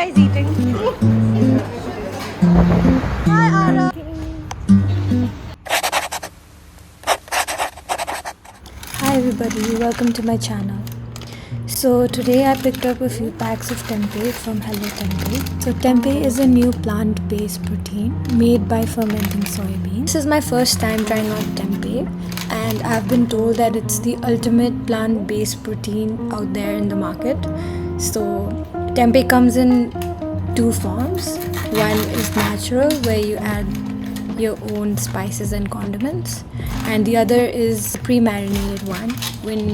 guys eating? Hi, Ara. Hi everybody, welcome to my channel. So today I picked up a few packs of tempeh from Hello Tempeh. So tempeh is a new plant-based protein made by fermenting soybeans. This is my first time trying out tempeh, and I've been told that it's the ultimate plant-based protein out there in the market. So tempeh comes in two forms. One is natural, where you add your own spices and condiments, and the other is pre-marinated one when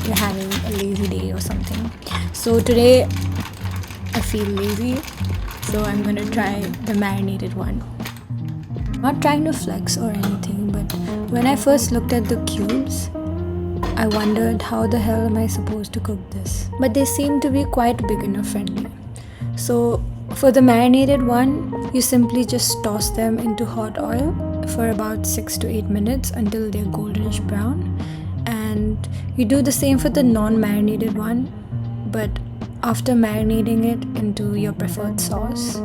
you're having a lazy day or something. So today I feel lazy, so I'm gonna try the marinated one. Not trying to flex or anything, but when I first looked at the cubes, I wondered how the hell am I supposed to cook this, but they seem to be quite beginner friendly. So for the marinated one, you simply just toss them into hot oil for about 6 to 8 minutes until they're goldenish brown, and you do the same for the non-marinated one, but after marinating it into your preferred sauce.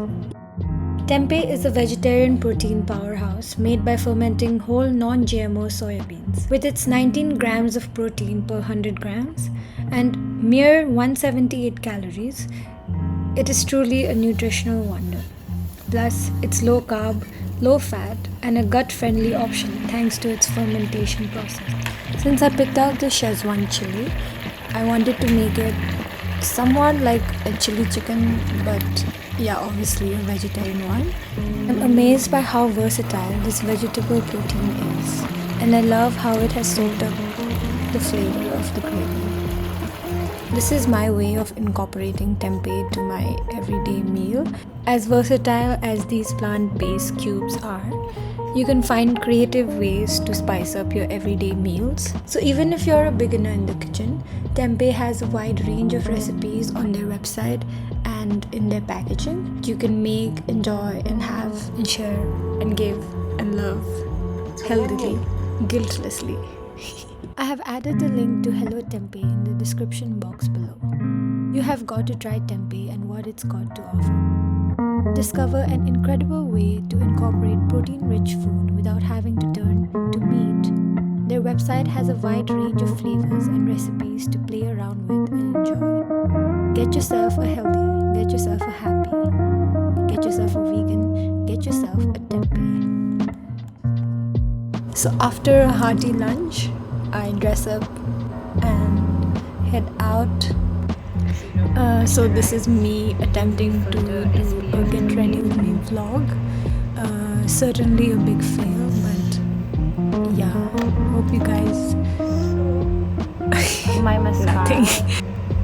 Tempeh is a vegetarian protein powerhouse made by fermenting whole non-GMO soybeans. With its 19 grams of protein per 100 grams and mere 178 calories, it is truly a nutritional wonder. Plus, it's low carb, low fat, and a gut-friendly option thanks to its fermentation process. Since I picked out the Szechuan chili, I wanted to make it somewhat like a chili chicken, but yeah, obviously a vegetarian one. I'm amazed by how versatile this vegetable protein is, and I love how it has soaked up the flavor of the gravy. This is my way of incorporating tempeh to my everyday meal. As versatile as these plant-based cubes are, you can find creative ways to spice up your everyday meals. So even if you're a beginner in the kitchen, Tempeh has a wide range of recipes on their website and in their packaging. You can make, enjoy, and have, and share, and give, and love healthily, guiltlessly. I have added the link to Hello Tempeh in the description box below. You have got to try tempeh and what it's got to offer. Discover an incredible way to incorporate protein-rich food without having to turn to meat. Their website has a wide range of flavors and recipes to play around with and enjoy. Get yourself a healthy, get yourself a happy, get yourself a vegan, get yourself a tempeh. So after a hearty lunch, I dress up and head out. So this is me attempting to do a get ready with me vlog. Certainly a big fail, but yeah, hope you guys My mascara.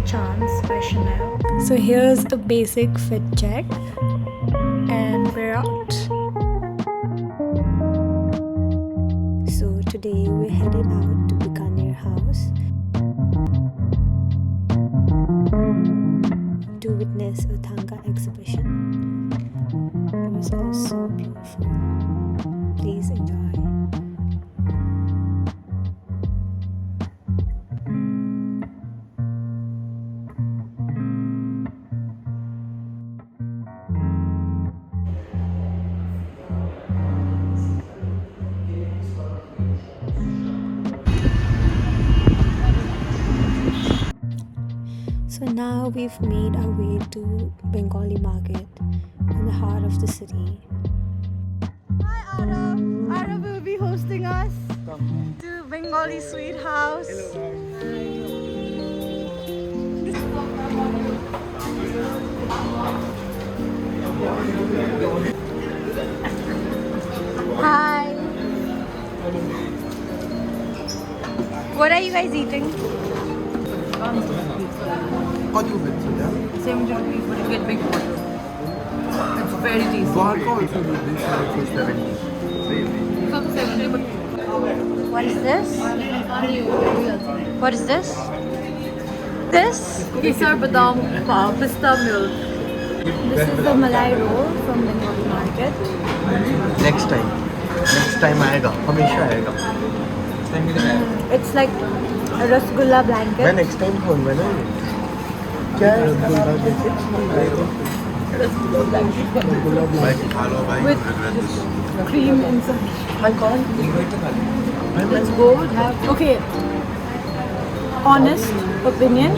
Chance by Chanel. So here's a basic fit check, and we're out. So today we're headed out to Bikaner house to witness a Thanga exhibition. It was all so beautiful. Please enjoy. So now we've made our way to Bengali market in the heart of the city. Hi Ara! Ara will be hosting us to Bengali Sweet House. Hi! What are you guys eating? What do you get? 70 rupees, but you get big portion. It's very tasty. Vodka also do this for 70. It's also 70, but What is this? What is this? This? Kesar badam pista milk. This is the Malai roll from Bengali market. Next time आएगा हमेशा आएगा. It's like a rasgulla blanket. मैं next time खाऊंगा ना ये. क्या है रसगुल्ला जैसे? with cream inside. It's gold. Okay. Honest opinion.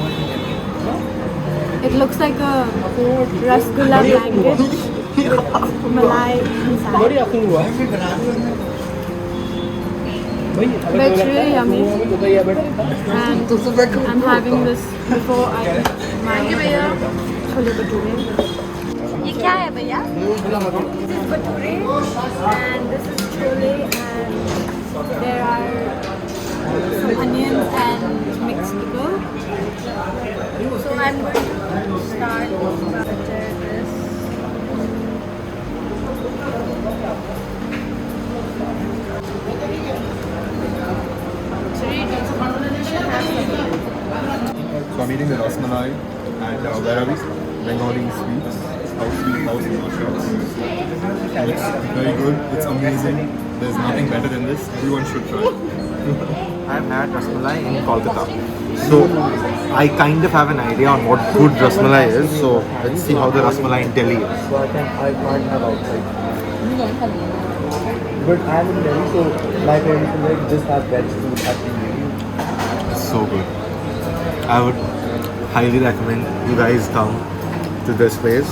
It looks like a rasgulla blanket with malai inside. But it's really yummy. And I'm having this before I eat my chole bhature. ये क्या है भैया? This is bhature and this is chole, and there are some onions and mixed pickle. So I'm going to start with this. So I'm eating the rasmalai and where are we? Bengali sweets. House in Russia. It's very good. It's amazing. There's nothing better than this. Everyone should try. I've had rasmalai in Kolkata. So I kind of have an idea on what good rasmalai is. So let's see how the rasmalai in Delhi is. So I can't have outside. But I'm in Delhi, so my parents will like just have veg food at the menu. It's so good. I would highly recommend you guys come to this place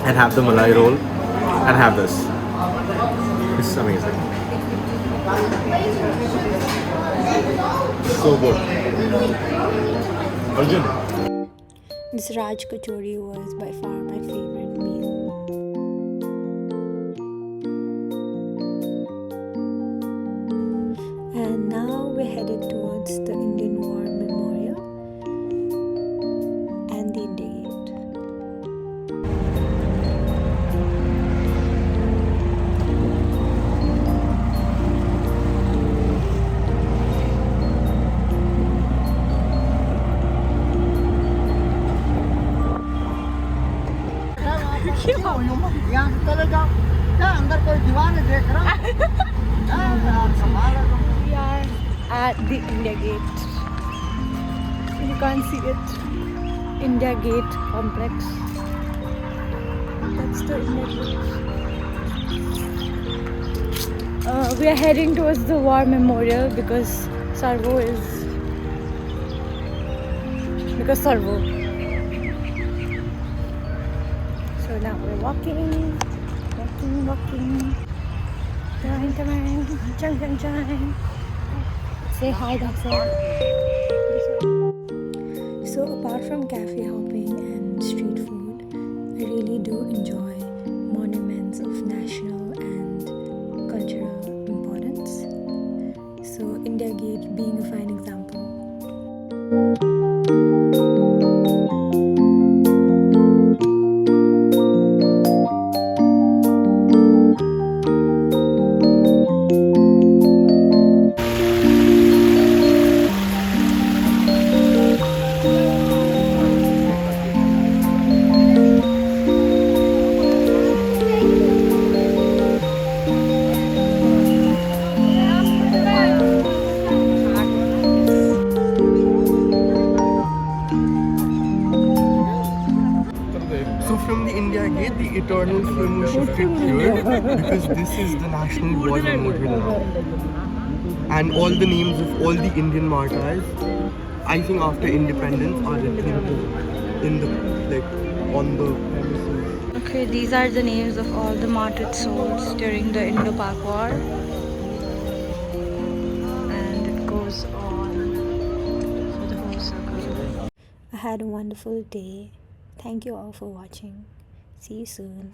and have the malai roll and have this. It's amazing. So good. Arjun. This Raj Kachori was by far my favorite meal. And now we're headed towards the Indian War Memorial and the India Gate. We are at the India Gate. You can't see it. India Gate complex. That's the India Gate. We are heading towards the War Memorial because Servo. So now we're walking. Chang. Say hi, doctor. So apart from cafe hopping and street food, I really do enjoy monuments of national and cultural importance. So India Gate being a fine example. So from the India Gate, the eternal film was shifted here because this is the National War Memorial now. And all the names of all the Indian martyrs, I think after independence, are written in the on the premises. Okay, these are the names of all the martyred souls during the Indo-Pak War. And it goes on for the whole circle. I had a wonderful day. Thank you all for watching. See you soon.